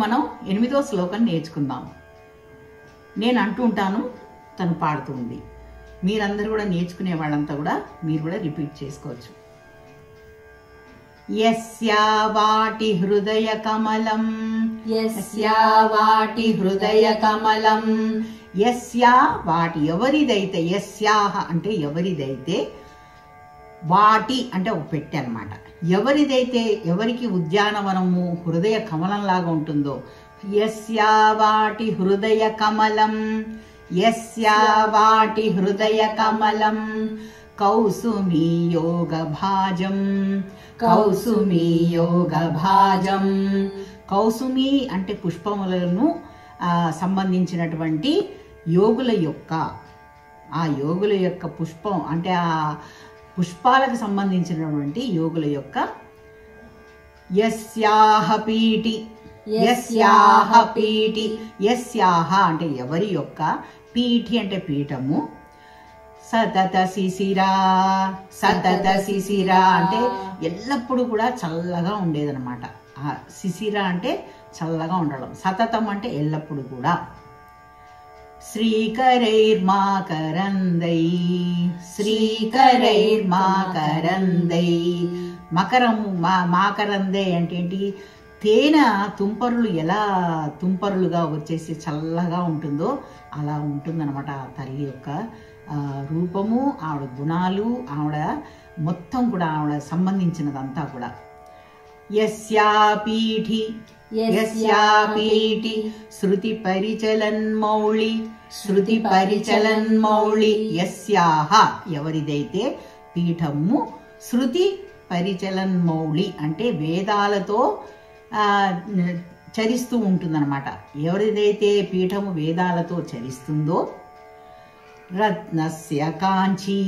మనం 8వ శ్లోకం నేర్చుకుందాం. నేను అంటూ ఉంటాను, తను పాడుతూ ఉంది. మీరందరూ కూడా నేర్చుకునే వాళ్ళంతా కూడా మీరు కూడా రిపీట్ చేసుకోవచ్చు. యస్యా వాటి హృదయ కమలం, యస్యా వాటి హృదయ కమలం, యస్యా వాటి ఎవరిదైతే, యస్యాహ అంటే ఎవరిదైతే, వాటి అంటే ఒక పెట్టె అన్నమాట. ఎవరిదైతే, ఎవరికి ఉద్యానవనము హృదయ కమలం లాగా ఉంటుందో, యస్యా వాటి హృదయ కమలం, యస్యా వాటి హృదయ కమలం, కౌసుమీ యోగ భాజం, కౌసుమీ యోగ భాజం. కౌసుమి అంటే పుష్పములను సంబంధించినటువంటి యోగుల యొక్క, ఆ యోగుల యొక్క పుష్పం అంటే ఆ పుష్పాలకు సంబంధించినటువంటి యోగుల యొక్క యస్యాహ పీటి, యస్యాహ పీటి, యస్యాహ అంటే ఎవరి యొక్క, పీఠి అంటే పీఠము, సతత శిశిరా, సతత శిశిరా అంటే ఎల్లప్పుడూ కూడా చల్లగా ఉండేదన్నమాట. శిశిర అంటే చల్లగా ఉండడం, సతతం అంటే ఎల్లప్పుడూ కూడా. శ్రీకరైర్మాకరందై, శ్రీకరైర్మాకరందై, మకరము మాకరందే అంటే ఏంటి, తేనె తుంపరులు ఎలా తుంపరులుగా వచ్చేసి చల్లగా ఉంటుందో అలా ఉంటుందన్నమాట ఆ తల్లి యొక్క రూపము, ఆవిడ గుణాలు, ఆవిడ మొత్తం కూడా ఆవిడ సంబంధించినదంతా కూడా. యస్యా పీఠి, యస్యా పీఠి శృతి పరిచలన్మౌళి, శృతి పరిచలన్మౌళి, యస్యాహ ఎవరిదైతే పీఠము, శృతి పరిచలన్మౌళి అంటే వేదాలతో చరిస్తూ ఉంటుందన్నమాట. ఎవరిదైతే పీఠము వేదాలతో చరిస్తుందో, రత్నస్య కాంచీ,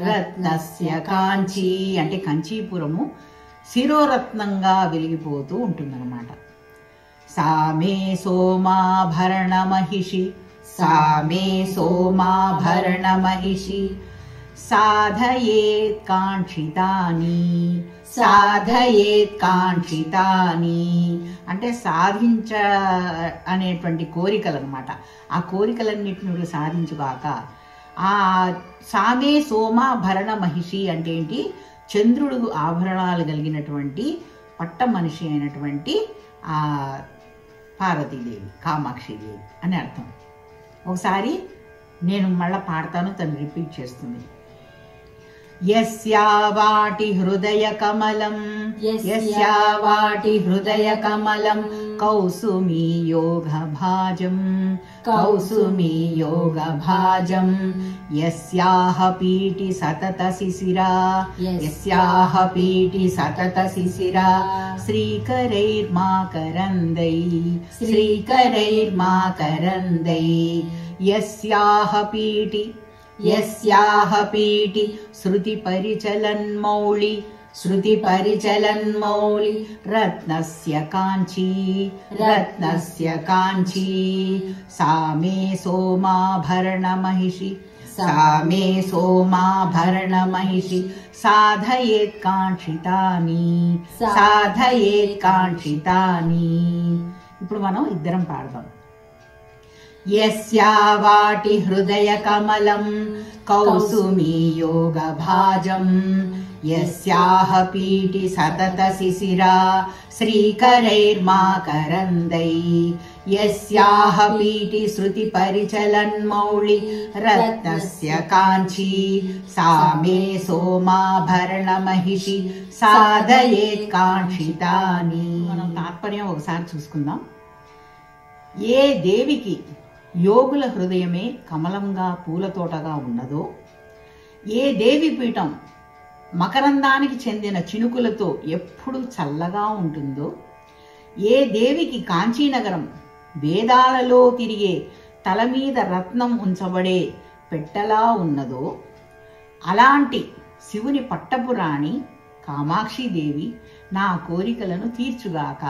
రత్నస్య కాంచీ అంటే కంచీపురము శిరోరత్నంగా వెలిగిపోతూ ఉంటుందన్నమాట. సామే సోమాభరణ మహిషి, సామే సోమాభరణ మహిషి, సాధయేత్ కాంక్షితాని, సాధయేత్ కాంక్షితాని అంటే సాధించ అనేటువంటి కోరికలు అనమాట. ఆ కోరికలన్నిటిని సాధించుగాక. ఆ సామే సోమాభరణ మహిషి అంటే ఏంటి, చంద్రుడు ఆభరణాలు కలిగినటువంటి పట్ట మనిషి అయినటువంటి ఆ పార్వతీదేవి, కామాక్షిదేవి అని అర్థం. ఒకసారి నేను మళ్ళా పాడతాను, తను రిపీట్ చేస్తుంది. యస్యా వాటి హృదయ కమలం, యస్యా వాటి హృదయ కమలం, కౌసుమీ యోగ భాజం, కౌసుమీ యోగ భాజం, యస్యాహ పీటి సతత శిశిరా, యస్యాహ పీటి సతత శిశిరా, శ్రీకరైర్మాకరందై, శ్రీకరైర్మాకరందై, యస్యాహ పీటి, యస్యాహ పీటి శృతి పరిచలన్మౌళి, శృతి పరిచలన్మౌళి, రత్నస్య కాంచీ, రత్నస్య కాంచీ, సామే సోమాభరణ మహిషి, సామే సోమాభరణ మహిషి, సాధయేత్ కాంక్షితాని, సాధయేత్ కాంక్షితాని. ఇప్పుడు మనం ఇద్దరం పాడదాం. యస్యా వాటి హృదయ కమలం, కౌసుమీ యోగ భాజం, యస్యాహ పీటి సతత శిశిరా, శ్రీకరైర్మాకరందై, యస్యాహ పీటి శృతి పరిచలన్మౌళి, రత్నస్య కాంచీ, సామే సోమాభరణ మహిషి, సాధయేత్ కాంక్షితాని. మనం తాత్పర్యం ఒకసారి చూసుకుందాం. ఏ దేవికి యోగుల హృదయమే కమలంగా పూలతోటగా ఉన్నదో, ఏ దేవి పీఠం మకరందానికి చెందిన చినుకులతో ఎప్పుడు చల్లగా ఉంటుందో, ఏ దేవికి కాంచీనగరం వేదాలలో తిరిగే తల మీద రత్నం ఉంచబడే పెట్టెలా ఉన్నదో, అలాంటి శివుని పట్టపురాణి కామాక్షిదేవి నా కోరికలను తీర్చుగాక.